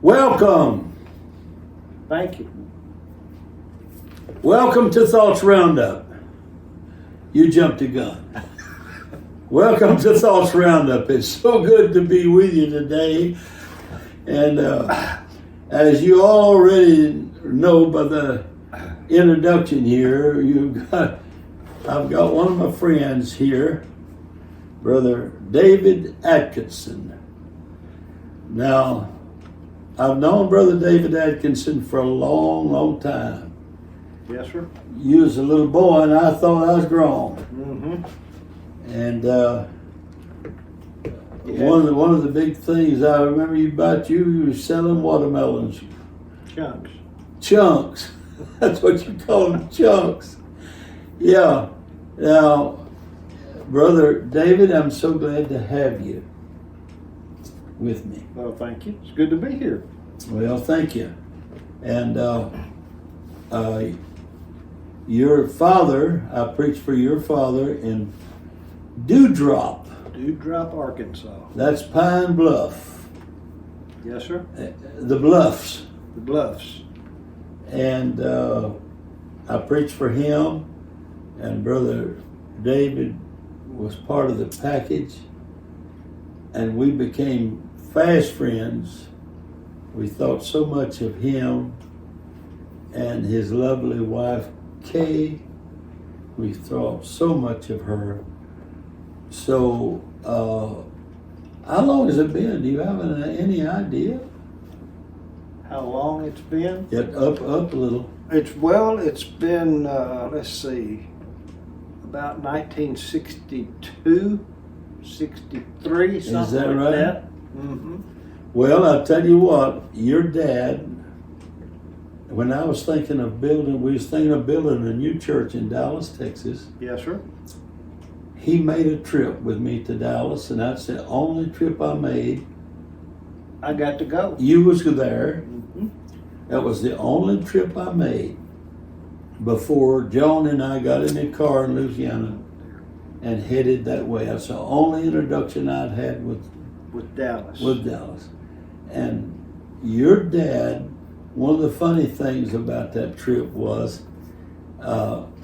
Welcome. Thank you. Welcome to Thoughts Roundup. You jumped the gun. Welcome to Thoughts Roundup. It's so good to be with you today. And as you already know by the introduction here, I've got one of my friends here, Brother David Atkinson. Now, I've known Brother David Atkinson for a long, long time. Yes, sir. You was a little boy and I thought I was grown. Mm-hmm. And one of the big things I remember about you was selling watermelons. Chunks. Chunks. That's what you call them, chunks. Yeah. Now, Brother David, I'm so glad to have you with me. Well, thank you. It's good to be here. Well, thank you. And your father, I preached for your father in Dewdrop. Dewdrop, Arkansas. That's Pine Bluff. Yes, sir. The Bluffs. The Bluffs. And I preached for him, and Brother David was part of the package, and we became fast friends. We thought so much of him and his lovely wife, Kay. We thought so much of her. So, how long has it been? Do you have any idea? How long it's been? Get up a little. It's been, let's see, about 1962, 63, something Is that like right? that. Mm-hmm. Well, I'll tell you what, your dad, when I was thinking of building, we was thinking of building a new church in Dallas, Texas. Yes, sir. He made a trip with me to Dallas, and that's the only trip I made. I got to go. You was there. Mm-hmm. That was the only trip I made before Joan and I got in the car in Louisiana and headed that way. That's the only introduction I'd had with Dallas. And your dad, one of the funny things about that trip was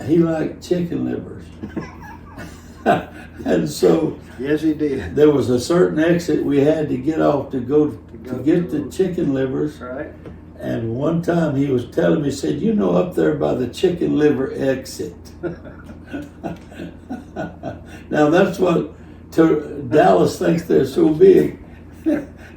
he liked chicken livers. And so Yes, he did. there was a certain exit we had to get off to get the chicken livers. Right. And one time he was telling me, he said, you know, up there by the chicken liver exit. Now that's what Dallas thinks they're so big.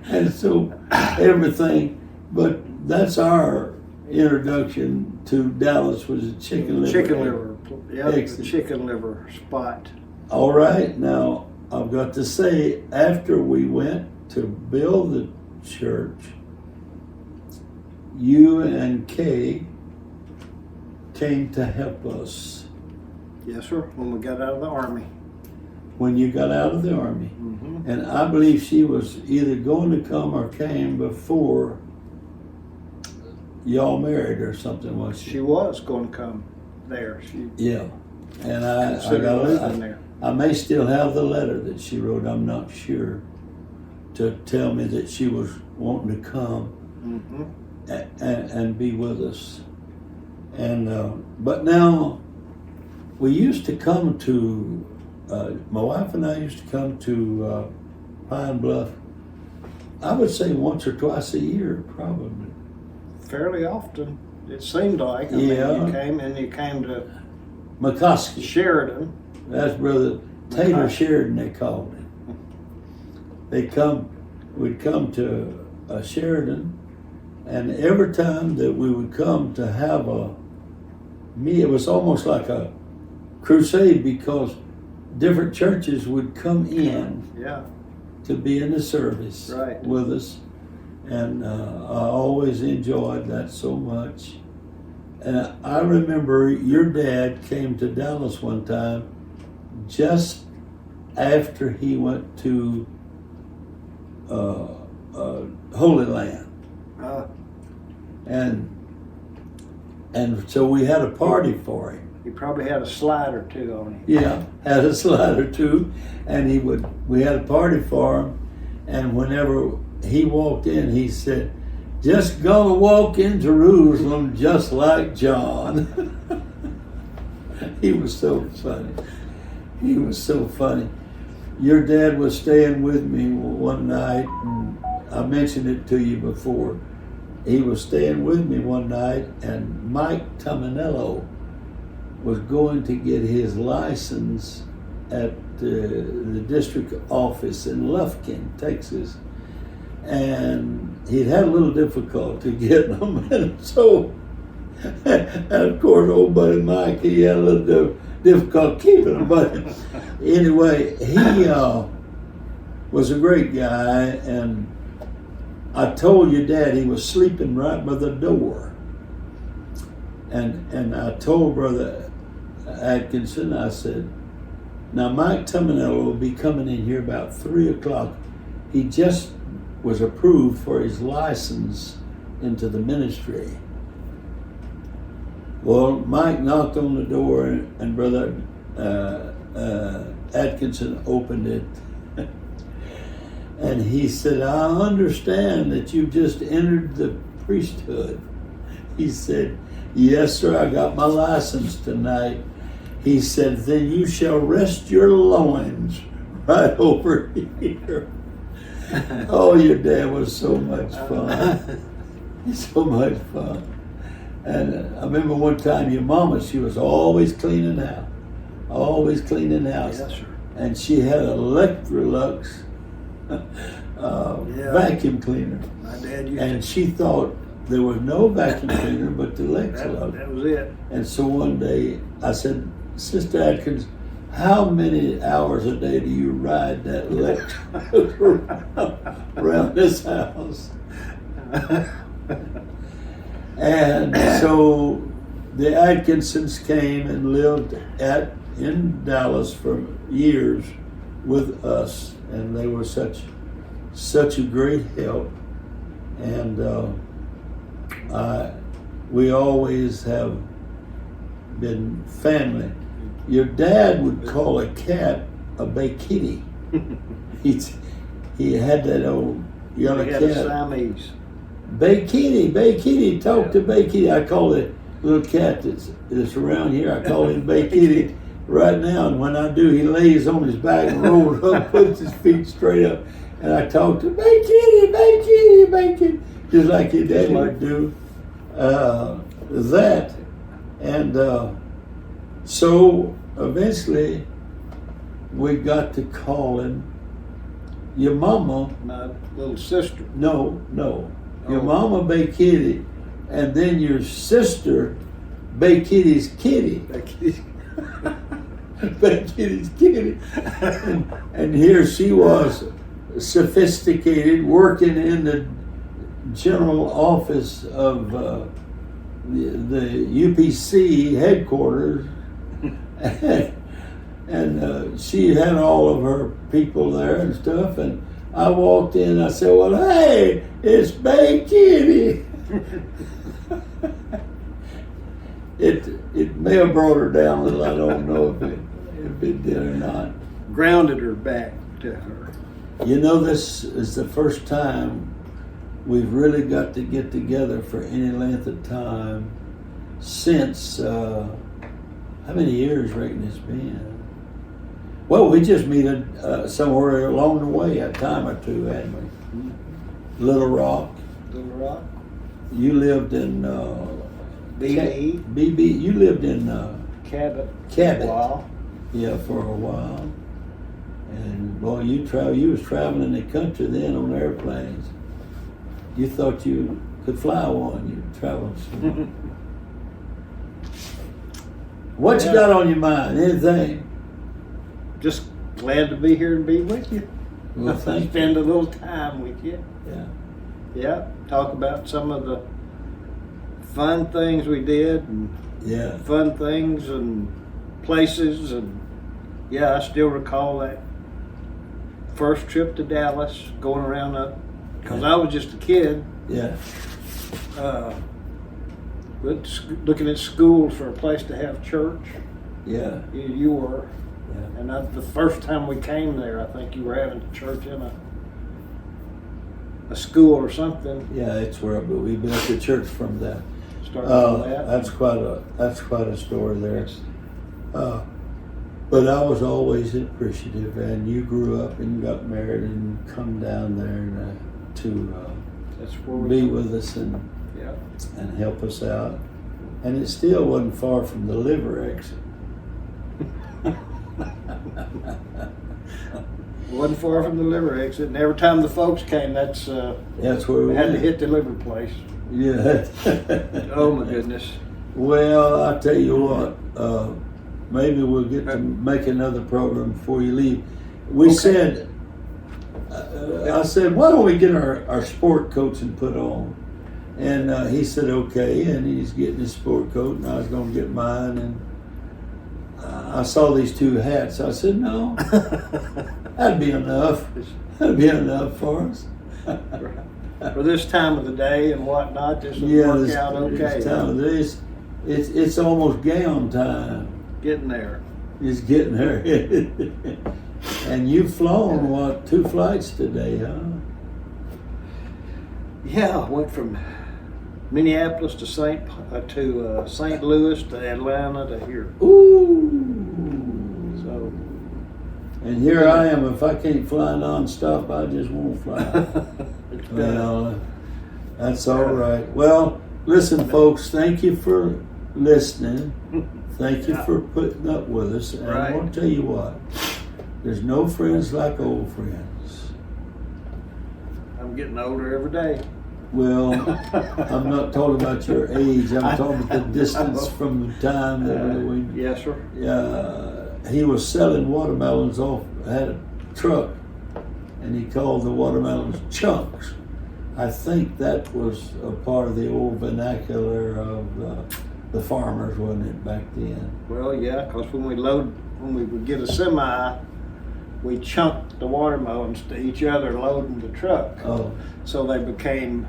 And so everything, but that's our introduction to Dallas was a chicken liver. Chicken liver. Yeah, the exit. chicken liver spot. All right, now I've got to say, after we went to build the church, you and Kay came to help us Yes, sir. When we got out of the Army. when you got out of the Army. Mm-hmm. And I believe she was either going to come or came before y'all married or something, was she? She was going to come there. Yeah. And Considered living there. I may still have the letter that she wrote, I'm not sure, to tell me that she was wanting to come and be with us. And but now we used to come to my wife and I used to come to Pine Bluff, I would say once or twice a year, probably. Fairly often, it seemed like. Yeah. You came to McCoskey. Sheridan. That's Brother Taylor McCoskey. Sheridan, they called him. We'd come to Sheridan, and every time that we would come to have a meal, it was almost like a crusade because different churches would come in Yeah. to be in the service Right. with us. And I always enjoyed that so much. And I remember your dad came to Dallas one time just after he went to Holy Land. And so we had a party for him. He probably had a slide or two on him. Yeah, had a slide or two, and we had a party for him, and whenever he walked in, he said, Just gonna walk in Jerusalem just like John. He was so funny. He was so funny. Your dad was staying with me one night, and I mentioned it to you before. He was staying with me one night, and Mike Tominello was going to get his license at the district office in Lufkin, Texas. And he'd had a little difficulty getting them, and so, and of course, old buddy Mike, he had a little difficulty keeping them. But anyway, he was a great guy, and I told your dad he was sleeping right by the door, and I told Brother Atkinson, I said, now Mike Tominello will be coming in here about 3 o'clock. He just was approved for his license into the ministry. Well, Mike knocked on the door, and Brother Atkinson opened it. And he said, I understand that you just entered the priesthood. He said, yes, sir, I got my license tonight. He said, then you shall rest your loins right over here. Oh, your dad was so much fun. So much fun. And I remember one time your mama, she was always cleaning house. Always cleaning house. Yes, sir. And she had an Electrolux vacuum cleaner. My dad used And she thought there was no vacuum cleaner but the that Electrolux. was it. And so one day I said, Sister Atkins, how many hours a day do you ride that Electrolux around this house? And so the Atkinsons came and lived in Dallas for years with us, and they were such a great help. And we always have been family. Your dad would call a cat a bay kitty. He had that old yellow We had a cat. Siamese. Bay Kitty, talk to Bay Kitty. I call it little cat that's around here. I call him Bay Kitty right now. And when I do, he lays on his back and rolls up, puts his feet straight up. And I talk to Bay Kitty, Bay Kitty, Bay Kitty, just like your daddy would do that. And so eventually we got to calling your mama. My little sister. No. Your Oh. mama Bay Kitty, and then your sister Bay Kitty's Kitty. Bay Kitty's Kitty. And here she was, sophisticated, working in the general office of the UPC headquarters. And she had all of her people there and stuff, and I walked in, I said, well, hey, it's Bay Kitty. It may have brought her down a little, I don't know if it did or not. Grounded her back to her. You know, this is the first time we've really got to get together for any length of time since, how many years, reckon it's been? Well, we just met somewhere along the way, a time or two, hadn't we? Little Rock. Little Rock. You lived in BB. BB. You lived in Cabot. Cabot. Wow. Yeah, for a while. And boy, you was traveling the country then on airplanes. You thought you could fly one. You traveled so. What you got on your mind? Anything? Just glad to be here and be with you. Well, thank you. Spend a little time with you. Yeah. Yeah. Talk about some of the fun things we did and Yeah. fun things and places. And yeah, I still recall that first trip to Dallas, going around up, because I was just a kid. Yeah. Looking at schools for a place to have church. Yeah. You were. Yeah. And the first time we came there, I think you were having church in a school or something. Yeah, it's where we built the church from that. Started with that. That's quite a story there. But I was always appreciative, and you grew up and got married and come down there to That's where we be with us and help us out. And it still wasn't far from the liver exit. wasn't far from the liver exit, and every time the folks came, that's where we had to went. hit the liver place. Yeah. Oh my goodness. Well, I tell you what, maybe we'll get to make another program before you leave. We said, I said, why don't we get our sport coaching put on? And he said, okay, and he's getting his sport coat, and I was going to get mine, and I saw these two hats. I said, no, that'd be enough. That'd be enough for us. For this time of the day and whatnot, this will work out okay. This time of this, it's almost gown time. Getting there. It's getting there. And you've flown, 2 flights today, huh? Yeah, I went from Minneapolis to St. Louis to Atlanta to here. Ooh. So. And here I am. If I can't fly nonstop, I just won't fly. Well, that's all right. Well, listen, folks. Thank you for listening. Thank you for putting up with us. And I want to tell you what. There's no friends like old friends. I'm getting older every day. Well, I'm not talking about your age. I'm talking about the distance from the time that we. Yes, sir. He was selling watermelons had a truck, and he called the watermelons chunks. I think that was a part of the old vernacular of the farmers, wasn't it, back then? Well, yeah, because when we would get a semi, we chunked the watermelons to each other, loading the truck. Oh. So they became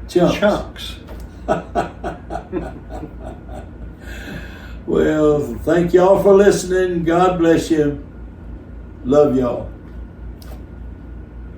chunks. Well, thank y'all for listening. God bless you. Love y'all.